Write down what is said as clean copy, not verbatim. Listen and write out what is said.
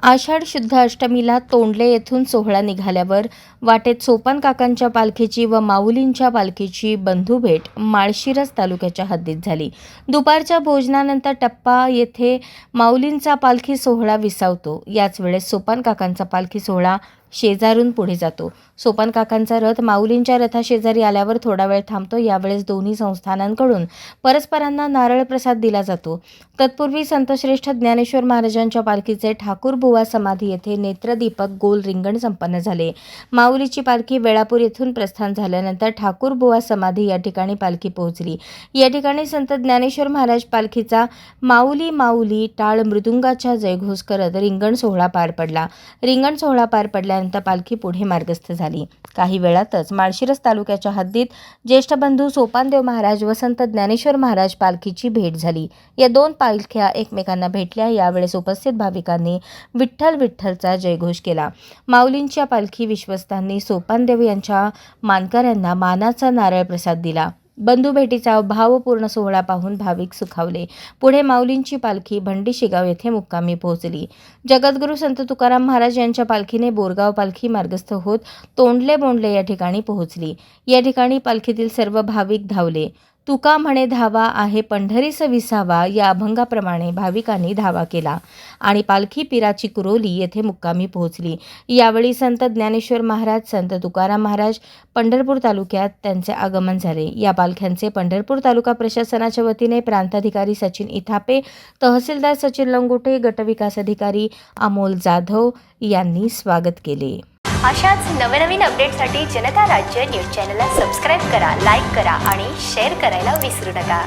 आषाढ शुद्ध अष्टमीला तोंडले येथून सोहळा निघाल्यावर वाटेत सोपान काकांच्या पालखीची व माऊलींच्या पालखीची बंधुभेट माळशिरस तालुक्याच्या हद्दीत झाली। दुपारच्या भोजनानंतर टप्पा येथे माऊलींचा पालखी सोहळा विसावतो। याच वेळेस सोपान काकांचा पालखी सोहळा शेजारून पुढे जातो। सोपान काकांचा रथ माऊलींच्या रथाशेजारी आल्यावर थोडा वेळ थांबतो। यावेळेस दोन्ही संस्थानांकडून परस्परांना नारळ प्रसाद दिला जातो। तत्पूर्वी संतश्रेष्ठ ज्ञानेश्वर महाराजांच्या पालखीचे ठाकूरबुवा समाधी येथे नेत्रदीपक गोल रिंगण संपन्न झाले। माऊलीची पालखी वेळापूर येथून प्रस्थान झाल्यानंतर ठाकूरबुवा समाधी या ठिकाणी पालखी पोहोचली। या ठिकाणी संत ज्ञानेश्वर महाराज पालखीचा माऊली माऊली टाळ मृदुंगाच्या जयघोष करत रिंगण सोहळा पार पडला। रिंगण सोहळा पार पडल्यानंतर पालखी पुढे मार्गस्थ झाली। काही वेळातच माळशिरस तालुक्याच्या हद्दीत ज्येष्ठ बंधू सोपानदेव महाराज व संत ज्ञानेश्वर महाराज पालखीची भेट झाली। या दोन पालख्या एकमेकांना भेटल्या। यावेळेस उपस्थित भाविकांनी विठ्ठल विठ्ठलचा जयघोष केला। माऊलींच्या पालखी विश्वस्तांनी सोपानदेव यांच्या मानकऱ्यांना मानाचा नारळ प्रसाद दिला। बंधू भेटीचा भावपूर्ण सोहळा पाहून भाविक सुखावले। पुढे माऊलींची पालखी भंडीशिगाव येथे मुक्कामी पोहोचली। जगद्गुरू संत तुकाराम महाराज यांच्या पालखीने बोरगाव पालखी मार्गस्थ होत तोंडले बोंडले या ठिकाणी पोहोचली। या ठिकाणी पालखीतील सर्व भाविक धावले। तुका म्हणे धावा आहे पंढरीस विसावा या अभंगाप्रमाणे भाविकांनी धावा केला आणि पालखी पिराची कुरोली येथे मुक्कामी पोहोचली। यावेळी संत ज्ञानेश्वर महाराज संत तुकाराम महाराज पंढरपूर तालुक्यात त्यांचे आगमन झाले। या पालख्यांचे पंढरपूर तालुका प्रशासनाच्या वतीने प्रांताधिकारी सचिन इथापे, तहसीलदार सचिन लंगोटे, गटविकास अधिकारी अमोल जाधव यांनी स्वागत केले। अशाच नवनवीन अपडेटसाठी जनता राज्य न्यूज चॅनलला सबस्क्राईब करा, लाईक करा आणि शेअर करायला विसरू नका।